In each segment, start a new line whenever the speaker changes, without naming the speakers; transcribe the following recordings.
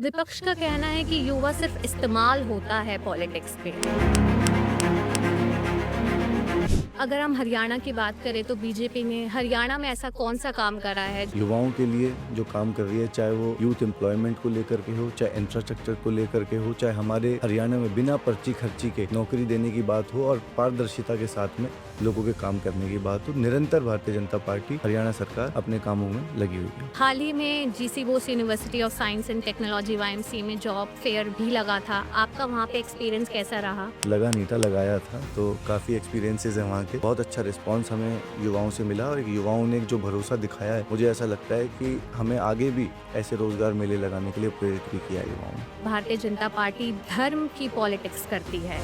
विपक्ष का कहना है कि युवा सिर्फ इस्तेमाल होता है पॉलिटिक्स पे। अगर हम हरियाणा की बात करें तो बीजेपी ने हरियाणा में ऐसा कौन सा काम करा है?
युवाओं के लिए जो काम कर रही है, चाहे वो यूथ एम्प्लॉयमेंट को लेकर के हो, चाहे इंफ्रास्ट्रक्चर को लेकर के हो, चाहे हमारे हरियाणा में बिना पर्ची खर्ची के नौकरी देने की बात हो और पारदर्शिता के साथ में लोगों के काम करने की बात हो, निरंतर भारतीय जनता पार्टी हरियाणा सरकार अपने कामों में लगी हुई है।
हाल ही में GC Bose university of science and technology YMC में जॉब फेयर भी लगा था। आपका वहाँ पे एक्सपीरियंस कैसा रहा?
लगा नहीं था, लगाया था, तो काफ़ी एक्सपीरियंसेस है वहाँ के। बहुत अच्छा रिस्पांस हमें युवाओं से मिला और युवाओं ने जो भरोसा दिखाया है, मुझे ऐसा लगता है कि हमें आगे भी ऐसे रोजगार मेले लगाने के लिए प्रेरित भी किया है युवाओं ने।
भारतीय जनता पार्टी धर्म की पॉलिटिक्स करती है।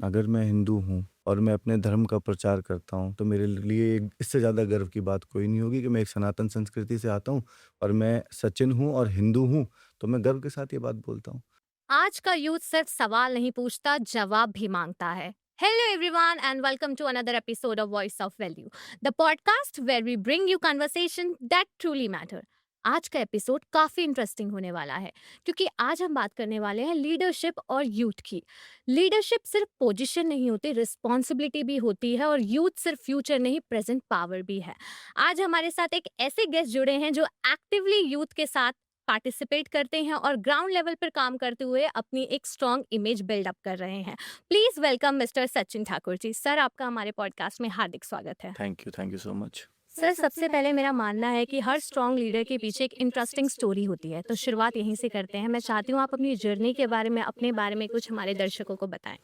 अगर मैं हिंदू हूँ और मैं अपने धर्म का प्रचार करता हूँ तो मेरे लिए इससे ज़्यादा गर्व की बात कोई नहीं होगी कि मैं एक सनातन संस्कृति से आता हूँ और मैं सचिन हूँ और हिंदू हूँ, तो मैं गर्व के साथ ये बात बोलता हूँ।
आज का यूथ सिर्फ सवाल नहीं पूछता, जवाब भी मांगता है। Hello everyone and welcome to another episode of Voice of Value, the podcast where we bring you conversation that truly matter. आज का एपिसोड काफी इंटरेस्टिंग होने वाला है क्योंकि आज हम बात करने वाले हैं लीडरशिप और यूथ की। लीडरशिप सिर्फ पोजीशन नहीं होती, रिस्पॉन्सिबिलिटी भी होती है, और यूथ सिर्फ फ्यूचर नहीं, प्रेजेंट पावर भी है। आज हमारे साथ एक ऐसे गेस्ट जुड़े हैं जो एक्टिवली यूथ के साथ पार्टिसिपेट करते हैं और ग्राउंड लेवल पर काम करते हुए अपनी एक स्ट्रॉन्ग इमेज बिल्डअप कर रहे हैं। Please welcome mister Sachin Thakur ji. Sir, आपका हमारे पॉडकास्ट में हार्दिक स्वागत है।
Thank you so much.
Sir, सबसे पहले मेरा मानना है कि हर स्ट्रॉन्ग लीडर के पीछे एक इंटरेस्टिंग स्टोरी होती है, तो शुरुआत यहीं से करते हैं। मैं चाहती हूँ आप अपनी जर्नी के बारे में, अपने बारे में कुछ हमारे दर्शकों को बताएं।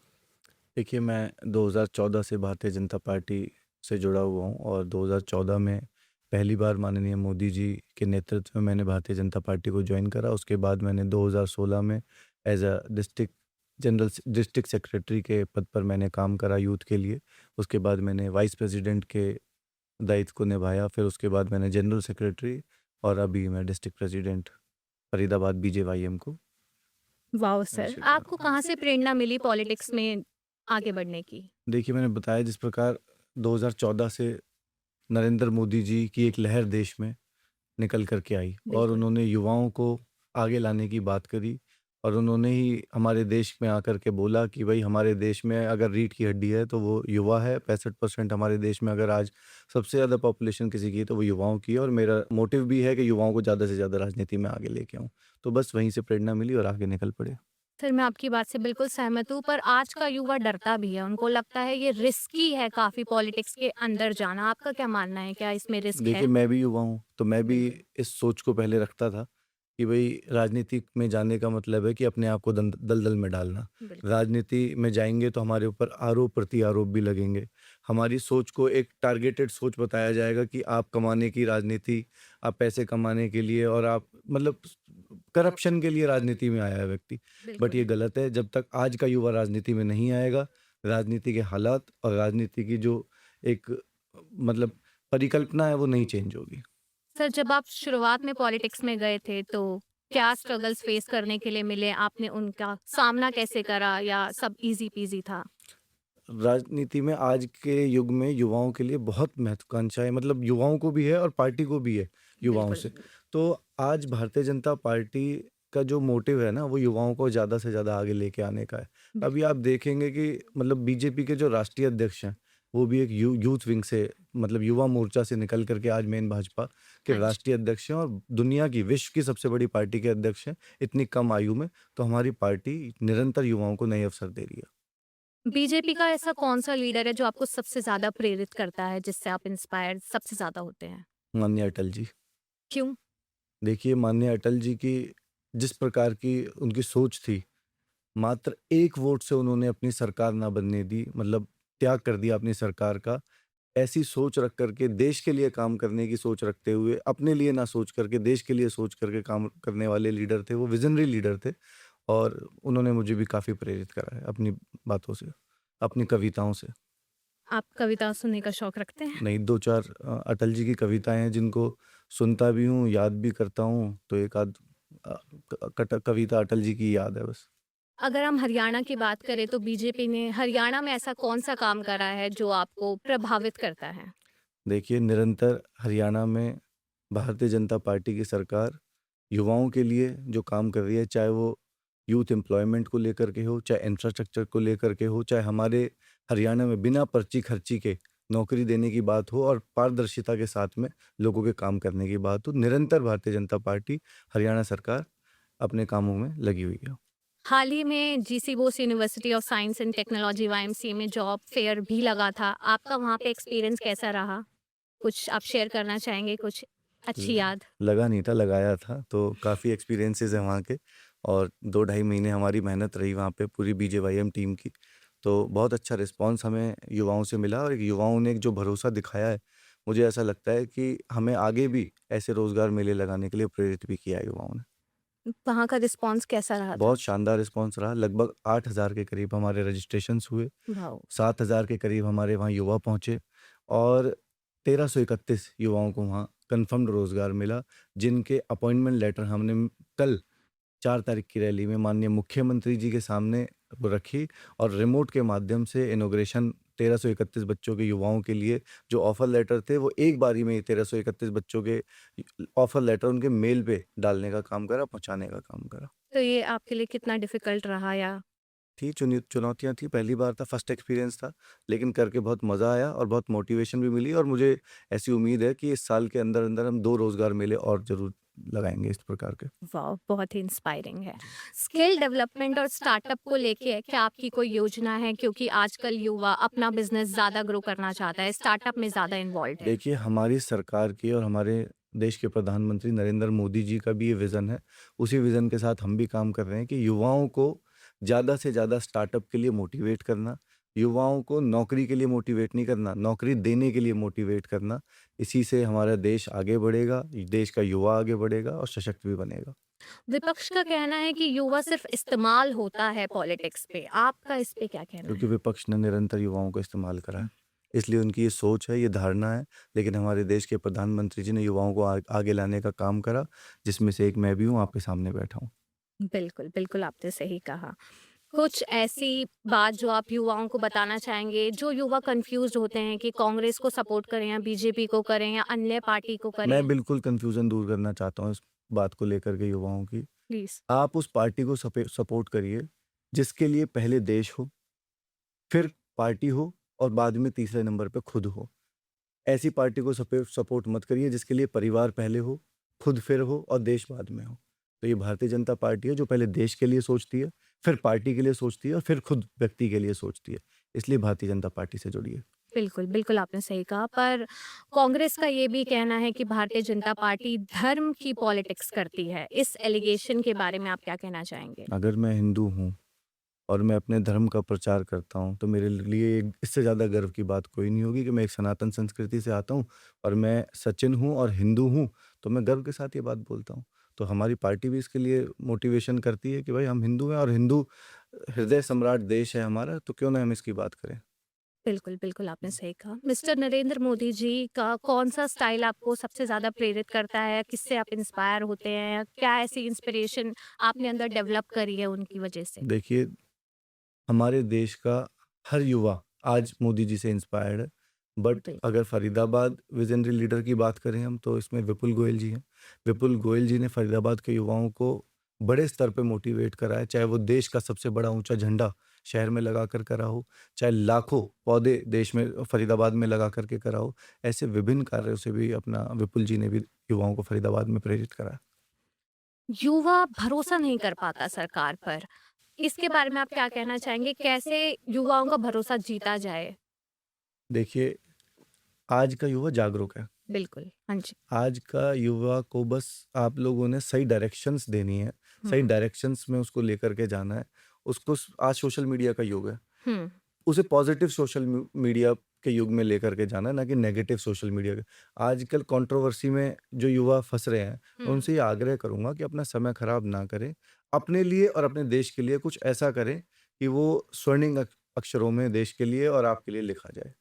देखिए, मैं 2014 से भारतीय जनता पार्टी से जुड़ा हुआ हूँ और 2014 में पहली बार माननीय मोदी जी के नेतृत्व में मैंने भारतीय जनता पार्टी को ज्वाइन करा। उसके बाद मैंने 2016 में एज अ डिस्ट्रिक्ट सेक्रेटरी के पद पर मैंने काम करा यूथ के लिए। उसके बाद मैंने वाइस प्रेसिडेंट के दायित्व को निभाया, फिर उसके बाद मैंने जनरल सेक्रेटरी और अभी मैं डिस्ट्रिक्ट प्रेसिडेंट फरीदाबाद बीजेवाईएम को।
वाओ सर,
स्वीकार
आपको कहाँ से प्रेरणा मिली पॉलिटिक्स में आगे बढ़ने की?
देखिए, मैंने बताया जिस प्रकार 2014 से नरेंद्र मोदी जी की एक लहर देश में निकल कर के आई और
बिल्कुल।
उन्होंने युवाओं को आगे लाने की बात करी और उन्होंने ही हमारे देश में आकर के बोला कि भाई हमारे देश में अगर रीढ़ की हड्डी है तो वो युवा है। 65% हमारे देश में अगर आज सबसे ज़्यादा पॉपुलेशन किसी की है तो वो युवाओं की है और मेरा मोटिव भी है कि युवाओं को ज़्यादा से ज़्यादा राजनीति में आगे लेके आऊँ। तो बस वहीं से प्रेरणा मिली और आगे निकल पड़े।
सर, मैं आपकी बात से बिल्कुल सहमत हूँ, पर आज का युवा डरता भी है। उनको लगता है ये रिस्की है काफ़ी पॉलिटिक्स के अंदर जाना। आपका क्या मानना है, क्या इसमें रिस्क है?
देखिए, मैं भी युवा हूँ, तो मैं भी
बिल्कुल,
इस सोच को पहले रखता था कि भई राजनीति में जाने का मतलब है कि अपने आप को दलदल में डालना।
बिल्कुल,
राजनीति में जाएँगे तो हमारे ऊपर आरोप-प्रति-आरोप भी लगेंगे। हमारी सोच को एक टारगेटेड सोच बताया जाएगा कि आप कमाने की राजनीति, आप पैसे कमाने के लिए और आप मतलब करप्शन के लिए राजनीति में आया है व्यक्ति। बट
बिल्कुल।
ये गलत है, जब तक आज का युवा राजनीति में नहीं आएगा, राजनीति के हालात और राजनीति की जो एक मतलब परिकल्पना है वो नहीं चेंज होगी।
सर, जब आप शुरुआत में पॉलिटिक्स में गए थे तो क्या स्ट्रगल्स फेस करने के लिए मिले? आपने उनका सामना कैसे करा या सब ईज़ी पीज़ी था?
राजनीति में आज के युग में युवाओं के लिए बहुत महत्वाकांक्षा है, मतलब युवाओं को भी है और पार्टी को भी है युवाओं
बिल्कुल,
से। तो आज भारतीय जनता पार्टी का जो मोटिव है ना वो युवाओं को ज़्यादा से ज़्यादा आगे लेके आने का है। अभी
बिल्कुल।
आप देखेंगे कि मतलब बीजेपी के जो राष्ट्रीय अध्यक्ष हैं वो भी एक यूथ विंग से मतलब युवा मोर्चा से निकल करके आज मेन भाजपा के
हाँ जी।
राष्ट्रीय अध्यक्ष हैं और दुनिया की विश्व की सबसे बड़ी पार्टी के अध्यक्ष हैं इतनी कम आयु में। तो हमारी पार्टी निरंतर युवाओं को नए अवसर दे रही है।
बीजेपी का ऐसा कौन-सा लीडर है जो आपको सबसे ज़्यादा प्रेरित करता है, जिससे आप इंस्पायर सबसे ज़्यादा होते हैं?
माननीय अटल जी।
क्यों?
देखिए, माननीय अटल जी की जिस प्रकार की उनकी सोच थी, मात्र 1 वोट से उन्होंने अपनी सरकार ना बनने दी, मतलब त्याग कर दिया अपनी सरकार का। ऐसी सोच रख कर के देश के लिए काम करने की सोच रखते हुए, अपने लिए ना सोच करके देश के लिए सोच करके काम करने वाले लीडर थे, वो विज़नरी लीडर थे और उन्होंने मुझे भी काफ़ी प्रेरित करा है अपनी बातों से, अपनी कविताओं से।
आप कविता सुनने का शौक रखते हैं?
नहीं, 2-4 अटल जी की कविताएँ हैं जिनको सुनता भी हूँ, याद भी करता हूँ, तो एक आध अ, क कट कविता अटल जी की याद है बस।
अगर हम हरियाणा की बात करें तो बीजेपी ने हरियाणा में ऐसा कौन-सा काम करा है जो आपको प्रभावित करता है?
देखिए, निरंतर हरियाणा में भारतीय जनता पार्टी की सरकार युवाओं के लिए जो काम कर रही है, चाहे वो यूथ एम्प्लॉयमेंट को लेकर के हो, चाहे इंफ्रास्ट्रक्चर को लेकर के हो, चाहे हमारे हरियाणा में बिना पर्ची खर्ची के नौकरी देने की बात हो और पारदर्शिता के साथ में लोगों के काम करने की बात हो, निरंतर भारतीय जनता पार्टी, हरियाणा सरकार अपने कामों में लगी हुई है।
हाल ही में GC Bose university of science and technology YMCA में जॉब फेयर भी लगा था। आपका वहाँ पे एक्सपीरियंस कैसा रहा? कुछ आप शेयर करना चाहेंगे, कुछ अच्छी
ल
याद?
लगा नहीं था, लगाया था, तो काफ़ी एक्सपीरियंसेस हैं वहाँ के और 2 ढाई महीने हमारी मेहनत रही वहाँ पे पूरी बीजेवाईएम टीम की। तो बहुत अच्छा रिस्पॉन्स हमें युवाओं से मिला और युवाओं ने एक जो भरोसा दिखाया है, मुझे ऐसा लगता है कि हमें आगे भी ऐसे रोज़गार मेले लगाने के लिए प्रेरित भी किया है युवाओं ने।
वहाँ का रिस्पॉन्स कैसा रहा था?
बहुत शानदार रिस्पॉन्स रहा, लगभग 8,000 के करीब हमारे रजिस्ट्रेशंस हुए,
वाओ!
7,000 के करीब हमारे वहाँ युवा पहुँचे और 1331 युवाओं को वहाँ कन्फर्म्ड रोज़गार मिला, जिनके अपॉइंटमेंट लेटर हमने कल 4 तारीख की रैली में माननीय मुख्यमंत्री जी के सामने वो रखी और रिमोट के माध्यम से इनॉग्रेशन 1331 बच्चों के युवाओं के लिए जो ऑफ़र लेटर थे, वो एक बारी में ही 1331 बच्चों के ऑफ़र लेटर उनके मेल पे डालने का काम करा, पहुँचाने का काम करा।
तो ये आपके लिए कितना डिफ़िकल्ट रहा या
चुनौतियाँ थी, पहली बार था, फर्स्ट एक्सपीरियंस था, लेकिन करके बहुत मज़ा आया और बहुत मोटिवेशन भी मिली और मुझे ऐसी उम्मीद है कि इस साल के अंदर-अंदर हम 2 रोज़गार मेले और ज़रूर लगाएँगे इस प्रकार के।
वाओ! बहुत ही इंस्पायरिंग है।
जी।
स्किल डेवलपमेंट और स्टार्टअप को लेके क्या आपकी कोई योजना है? क्योंकि आजकल युवा अपना बिज़नेस ज़्यादा ग्रो करना चाहता है, स्टार्टअप में ज़्यादा इन्वॉल्व्ड है।
देखिए, हमारी सरकार की और हमारे देश के प्रधानमंत्री नरेंद्र मोदी जी का भी ये विज़न है। उसी विज़न के साथ हम भी काम कर रहे हैं कि युवाओं को ज़्यादा से ज़्यादा स्टार्टअप के लिए मोटिवेट करना, युवाओं को नौकरी के लिए मोटिवेट नहीं करना, नौकरी देने के लिए मोटिवेट करना। इसी से हमारा देश आगे बढ़ेगा, देश का युवा आगे बढ़ेगा और सशक्त भी बनेगा।
विपक्ष का कहना है कि युवा सिर्फ इस्तेमाल होता है पॉलिटिक्स पे। आपका इस पे क्या कहना
क्योंकि
है?
विपक्ष ने निरंतर युवाओं को इस्तेमाल करा है। इसलिए उनकी ये सोच है, ये धारणा है, लेकिन हमारे देश के प्रधानमंत्री जी ने युवाओं को आगे लाने का काम करा, जिसमें से एक मैं भी हूँ, आपके सामने बैठा हूँ।
बिल्कुल, बिल्कुल आपने सही कहा। कुछ ऐसी बात जो आप युवाओं को बताना चाहेंगे, जो युवा कन्फ्यूज़्ड होते हैं कि कांग्रेस को सपोर्ट करें या बीजेपी को करें या अन्य पार्टी को
मैं
करें?
बिल्कुल कन्फ्यूज़न दूर करना चाहता हूँ इस बात को लेकर के युवाओं की।
प्लीज़।
आप उस पार्टी को सपोर्ट करिए, जिसके लिए पहले देश हो, फिर पार्टी हो और बाद में तीसरे नंबर पे खुद हो। ऐसी पार्टी को सपोर्ट मत करिए जिसके लिए परिवार पहले हो, खुद फिर हो और देश बाद में हो। तो ये भारतीय जनता पार्टी है जो पहले देश के लिए सोचती है, फिर पार्टी के लिए सोचती है और फिर खुद व्यक्ति के लिए सोचती है। इसलिए भारतीय जनता पार्टी से जुड़िए।
बिल्कुल, बिल्कुल आपने सही कहा, पर कांग्रेस का ये भी कहना है कि भारतीय जनता पार्टी धर्म की पॉलिटिक्स करती है। इस एलिगेशन के बारे में आप क्या कहना चाहेंगे?
अगर मैं हिंदू हूँ और मैं अपने धर्म का प्रचार करता हूँ, तो मेरे लिए इससे ज़्यादा गर्व की बात कोई नहीं होगी कि मैं एक सनातन संस्कृति से आता हूँ और मैं सचिन हूँ और हिंदू हूँ, तो मैं गर्व के साथ ये बात बोलता हूँ। तो हमारी पार्टी भी इसके लिए मोटिवेशन करती है कि भाई हम हिंदू हैं और हिंदू हृदय सम्राट देश है हमारा, तो क्यों ना हम इसकी बात करें।
बिल्कुल, बिल्कुल आपने सही कहा। मिस्टर नरेंद्र मोदी जी का कौन-सा स्टाइल आपको सबसे ज़्यादा प्रेरित करता है? किससे आप इंस्पायर होते हैं? क्या ऐसी इंस्पिरेशन आपने अंदर डेवलप करी है उनकी वजह से?
देखिए, हमारे देश का हर युवा आज मोदी जी से इंस्पायर्ड है। बट
बिल्कुल।
अगर फरीदाबाद विज़नरी लीडर की बात करें हम तो इसमें विपुल गोयल जी हैं। विपुल गोयल जी ने फरीदाबाद के युवाओं को बड़े स्तर पे मोटिवेट करा है, चाहे वो देश का सबसे बड़ा ऊँचा झंडा शहर में लगाकर करा हो, चाहे लाखों पौधे देश में फरीदाबाद में लगा कर के करा हो। ऐसे विभिन्न कार्यों से भी अपना विपुल जी ने भी युवाओं को फरीदाबाद में प्रेरित करा है।
युवा भरोसा नहीं कर पाता सरकार पर। इसके बारे में आप क्या कहना चाहेंगे? कैसे युवाओं का भरोसा जीता जाए?
देखिए, आज का युवा जागरूक है।
बिल्कुल, हाँ जी।
आज का युवा को बस आप लोगों ने सही डायरेक्शंस देनी है, सही
हुँ,
डायरेक्शंस में उसको लेकर के जाना है। उसको आज सोशल मीडिया का युग है,
हुँ,
उसे पॉजिटिव सोशल मीडिया के युग में लेकर के जाना है, ना कि नेगेटिव सोशल मीडिया के। आजकल कंट्रोवर्सी में जो युवा फंस रहे हैं, मैं
हुँ।
उनसे ये आग्रह करूंगा कि अपना समय खराब ना करें, अपने लिए और अपने देश के लिए कुछ ऐसा करें कि वो स्वर्णिम अक्षरों में देश के लिए और आपके लिए लिखा जाए।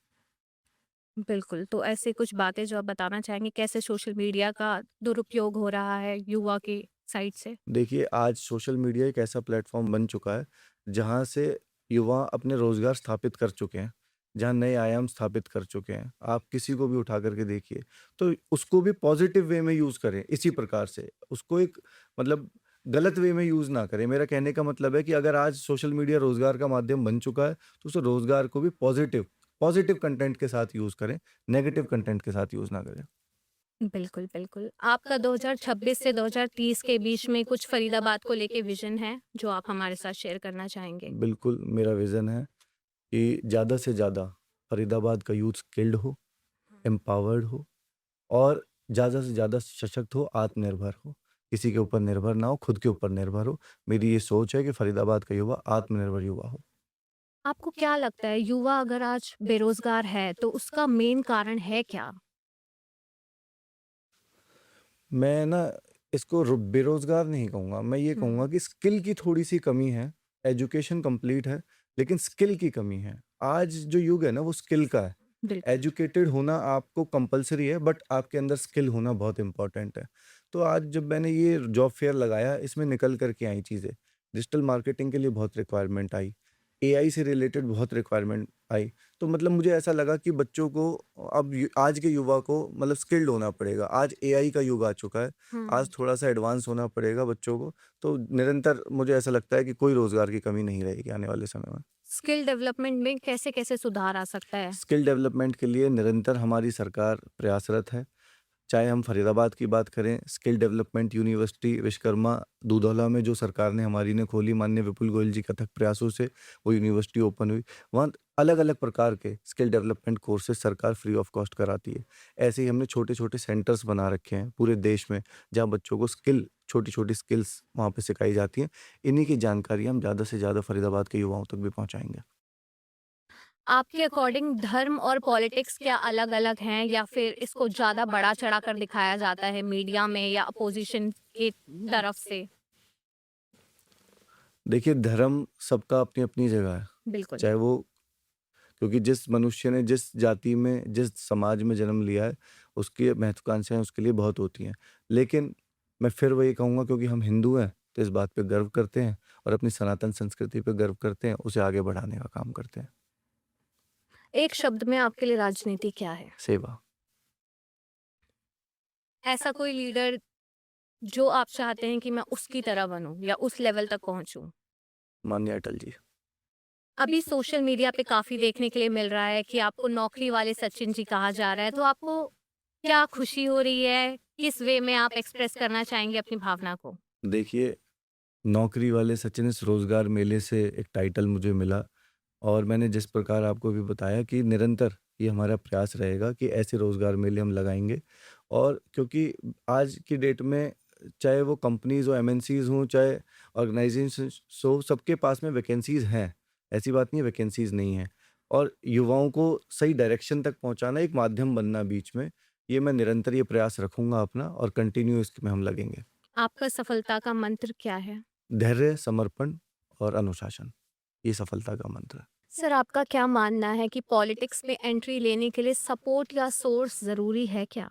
बिल्कुल, तो ऐसी कुछ बातें जो आप बताना चाहेंगे कैसे सोशल मीडिया का दुरुपयोग हो रहा है युवा की साइड से?
देखिए, आज सोशल मीडिया एक ऐसा प्लेटफ़ॉर्म बन चुका है, जहाँ से युवा अपने रोज़गार स्थापित कर चुके हैं। जहाँ नए आयाम स्थापित कर चुके हैं। आप किसी को भी उठा करके देखिए, तो उसको भी पॉज़िटिव वे में यूज़ करें इसी प्रकार से। उसको एक मतलब गलत वे में यूज़ ना करें। मेरा कहने का मतलब है कि अगर आज सोशल मीडिया रोज़गार का माध्यम बन चुका है, तो उस रोज़गार को भी पॉज़िटिव कंटेंट के साथ यूज़ करें, नेगेटिव कंटेंट के साथ यूज़ ना करें।
बिल्कुल, बिल्कुल। आपका 2026 से 2030 के बीच में कुछ फरीदाबाद को लेके विज़न है, जो आप हमारे साथ शेयर करना चाहेंगे?
बिल्कुल, मेरा विज़न है कि ज़्यादा से ज़्यादा फरीदाबाद का यूथ स्किल्ड हो, एम्पावर्ड हो और ज़्यादा से ज़्यादा सशक्त हो, आत्मनिर्भर हो। किसी के ऊपर निर्भर ना हो, खुद के ऊपर निर्भर हो। मेरी ये सोच है कि फरीदाबाद का युवा आत्मनिर्भर युवा हो।
आपको क्या लगता है युवा अगर आज बेरोज़गार है, तो उसका मेन कारण है क्या?
मैं ना इसको बेरोज़गार नहीं कहूँगा, मैं ये
हुँ,
कहूँगा कि स्किल की थोड़ी-सी कमी है। एजुकेशन कंप्लीट है, लेकिन स्किल की कमी है। आज जो युग है ना, वो स्किल का है।
बिल्कुल।
एजुकेटेड होना आपको कंपल्सरी है, बट आपके अंदर स्किल होना बहुत इम्पोर्टेंट है। तो आज जब मैंने ये जॉब फेयर लगाया, इसमें निकल कर के आई चीज़ें। डिजिटल मार्केटिंग के लिए बहुत रिक्वायरमेंट आई, एआई से रिलेटेड बहुत रिक्वायरमेंट आई। तो मतलब मुझे ऐसा लगा कि बच्चों को अब आज के युवा को मतलब स्किल्ड होना पड़ेगा। आज एआई का युग आ चुका है, आज
हुँ।
थोड़ा-सा एडवांस होना पड़ेगा बच्चों को। तो निरंतर मुझे ऐसा लगता है कि कोई रोज़गार की कमी नहीं रहेगी आने वाले समय में।
स्किल डेवलपमेंट में कैसे-कैसे सुधार आ सकता है?
स्किल डेवलपमेंट के लिए निरंतर हमारी सरकार प्रयासरत है। चाहे हम फरीदाबाद की बात करें, स्किल डेवलपमेंट यूनिवर्सिटी विश्वकर्मा दूधौला में जो सरकार ने हमारी ने खोली, माननीय विपुल गोयल जी के अथक प्रयासों से वो यूनिवर्सिटी ओपन हुई। वहाँ अलग-अलग प्रकार के स्किल डेवलपमेंट कोर्सेज़ सरकार फ्री ऑफ कॉस्ट कराती है। ऐसे ही हमने छोटे-छोटे सेंटर्स बना रखे हैं पूरे देश में, जहाँ बच्चों को छोटी-छोटी स्किल्स वहाँ पे सिखाई जाती हैं। इन्हीं की जानकारी हम ज़्यादा से ज़्यादा फरीदाबाद के युवाओं तक भी पहुँचाएँगे।
आपके अकॉर्डिंग धर्म और पॉलिटिक्स क्या अलग-अलग हैं या फिर इसको ज़्यादा बढ़ा-चढ़ा कर दिखाया जाता है मीडिया में या अपोज़िशन की तरफ से?
देखिए, धर्म सबका अपनी-अपनी जगह है।
बिल्कुल।
चाहे वो क्योंकि जिस मनुष्य ने जिस जाति में, जिस समाज में जन्म लिया है, उसकी महत्वाकांक्षाएँ उसके लिए बहुत होती हैं। लेकिन मैं फिर वही कहूँगा क्योंकि हम हिंदू हैं, तो इस बात पे गर्व करते हैं और अपनी सनातन संस्कृति पे गर्व करते हैं, उसे आगे बढ़ाने का काम करते हैं।
एक शब्द में आपके लिए राजनीति क्या है?
सेवा।
ऐसा कोई लीडर जो आप चाहते हैं कि मैं उसकी तरह बनूँ या उस लेवल तक पहुँचूँ?
माननीय अटल जी।
अभी सोशल मीडिया पे काफ़ी देखने के लिए मिल रहा है कि आपको नौकरी वाले सचिन जी कहा जा रहा है, तो आपको क्या खुशी हो रही है? किस वे में आप एक्सप्रेस करना चाहेंगे अपनी भावना को?
देखिए, नौकरी वाले सचिन इस रोज़गार मेले से एक टाइटल मुझे मिला और मैंने जिस प्रकार आपको भी बताया कि निरंतर ये हमारा प्रयास रहेगा कि ऐसे रोज़गार मेले हम लगाएँगे और क्योंकि आज की डेट में चाहे वो कंपनीज़ हो, एमएनसीज़ हों, चाहे ऑर्गेनाइज़ेशंस हो, सबके पास में वैकेंसीज़ हैं। ऐसी बात नहीं है वैकेंसीज़ नहीं हैं और युवाओं को सही डायरेक्शन तक पहुँचाना, एक माध्यम बनना बीच में, ये मैं निरंतर ये प्रयास रखूँगा अपना और कंटिन्यू इसमें हम लगेंगे।
आपका सफलता का मंत्र क्या है?
धैर्य, समर्पण और अनुशासन, ये सफलता का मंत्र है।
सर, आपका क्या मानना है कि पॉलिटिक्स में एंट्री लेने के लिए सपोर्ट या सोर्स ज़रूरी है क्या?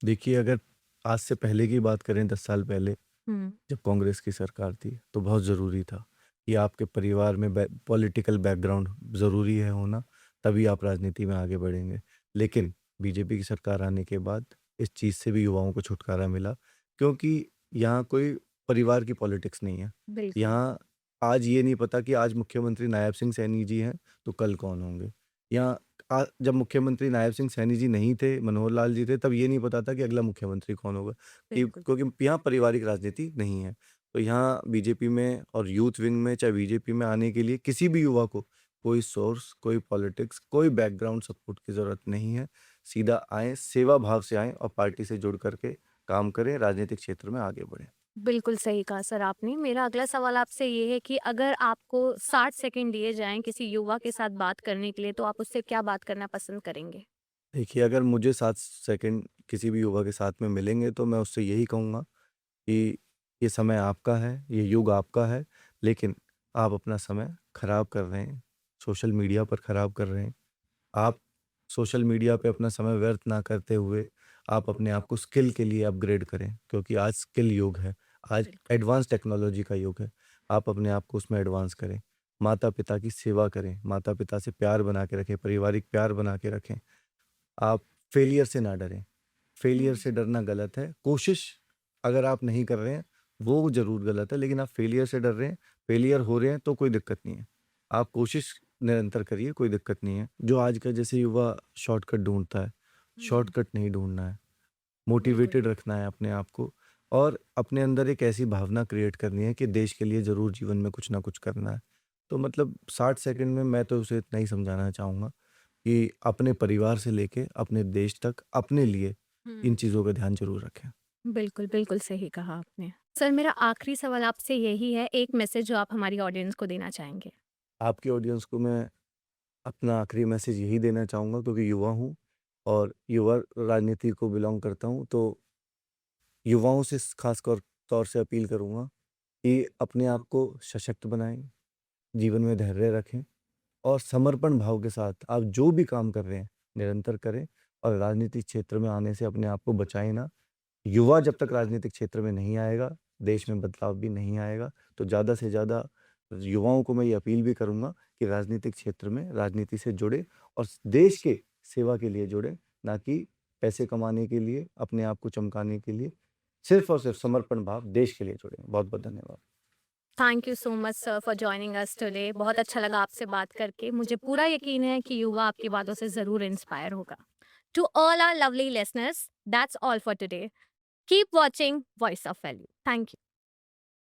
देखिए, अगर आज से पहले की बात करें 10 साल पहले,
हुँ।
जब कांग्रेस की सरकार थी, तो बहुत ज़रूरी था कि आपके परिवार में पॉलिटिकल बैकग्राउंड ज़रूरी है होना, तभी आप राजनीति में आगे बढ़ेंगे। लेकिन बीजेपी की सरकार आने के बाद इस चीज़ से भी युवाओं को छुटकारा मिला क्योंकि यहाँ कोई परिवार की पॉलिटिक्स नहीं है।
बिल्कुल।
यहाँ आज ये नहीं पता कि आज मुख्यमंत्री नायब सिंह सैनी जी हैं, तो कल कौन होंगे? यहाँ जब मुख्यमंत्री नायब सिंह सैनी जी नहीं थे, मनोहर लाल जी थे, तब ये नहीं पता था कि अगला मुख्यमंत्री कौन होगा। कि
बिल्कुल।
क्योंकि यहाँ पारिवारिक राजनीति नहीं है। तो यहाँ बीजेपी में और यूथ विंग में चाहे बीजेपी में आने के लिए किसी भी युवा को कोई सोर्स, कोई पॉलिटिक्स, कोई बैकग्राउंड सपोर्ट की ज़रूरत नहीं है। सीधा आएँ, सेवा भाव से आएँ और पार्टी से जुड़ कर के काम करें, राजनीतिक क्षेत्र में आगे बढ़ें।
बिल्कुल सही कहा सर आपने। मेरा अगला सवाल आपसे ये है कि अगर आपको 60 सेकंड दिए जाएँ किसी युवा के साथ बात करने के लिए, तो आप उससे क्या बात करना पसंद करेंगे?
देखिए, अगर मुझे 7 सेकंड किसी भी युवा के साथ में मिलेंगे तो मैं उससे यही कहूँगा कि ये समय आपका है, ये युग आपका है, लेकिन आप अपना समय खराब कर रहे हैं, सोशल मीडिया पर खराब कर रहे हैं। आप सोशल मीडिया पे अपना समय व्यर्थ ना करते हुए, आप अपने आप को स्किल के लिए अपग्रेड करें क्योंकि आज स्किल युग है, आज
बिल्कुल।
एडवांस टेक्नोलॉजी का युग है। आप अपने आप को उसमें एडवांस करें। माता-पिता की सेवा करें, माता-पिता से प्यार बना के रखें, पारिवारिक प्यार बना के रखें। आप फेलियर से ना डरें, फेलियर से डरना गलत है। कोशिश अगर आप नहीं कर रहे हैं, वो ज़रूर गलत है, लेकिन आप फेलियर से डर रहे हैं, फेलियर हो रहे हैं तो कोई दिक्कत नहीं है। आप कोशिश निरंतर करिए, कोई दिक्कत नहीं है। जो आज का जैसे युवा शॉर्टकट ढूँढता है, शॉर्टकट नहीं ढूँढना है। मोटिवेटेड रखना है अपने आप को और अपने अंदर एक ऐसी भावना क्रिएट करनी है कि देश के लिए ज़रूर जीवन में कुछ ना कुछ करना है। तो मतलब 60 सेकंड में मैं तो उसे इतना ही समझाना चाहूँगा कि अपने परिवार से लेके अपने देश तक अपने लिए इन चीज़ों का ध्यान ज़रूर रखें।
बिल्कुल, बिल्कुल सही कहा आपने। सर मेरा आखिरी सवाल आपसे यही है, एक मैसेज जो आप हमारी ऑडियंस को देना चाहेंगे?
आपकी ऑडियंस को मैं अपना आखिरी मैसेज यही देना चाहूँगा क्योंकि युवा हूँ और युवा राजनीति को बिलॉन्ग करता हूँ, तो युवाओं से ख़ास तौर से अपील करूँगा कि अपने आप को सशक्त बनाएँ, जीवन में धैर्य रखें और समर्पण भाव के साथ आप जो भी काम कर रहे हैं, निरंतर करें और राजनीतिक क्षेत्र में आने से अपने आप को बचाएँ ना। युवा जब तक राजनीतिक क्षेत्र में नहीं आएगा, देश में बदलाव भी नहीं आएगा। तो ज़्यादा से ज़्यादा युवाओं को मैं ये अपील भी करूँगा कि राजनीतिक क्षेत्र में राजनीति से जुड़े और देश के सेवा के लिए जुड़े, ना कि पैसे कमाने के लिए, अपने आप को चमकाने के लिए। सिर्फ़ और सिर्फ़ समर्पण भाव देश के लिए जुड़ें। बहुत-बहुत धन्यवाद।
Thank you so much sir for joining us today. बहुत अच्छा लगा आपसे बात करके। मुझे पूरा यकीन है कि युवा आपकी बातों से ज़रूर इंस्पायर होगा। To all our lovely listeners, that's all for today. Keep watching Voice of Value. Thank you.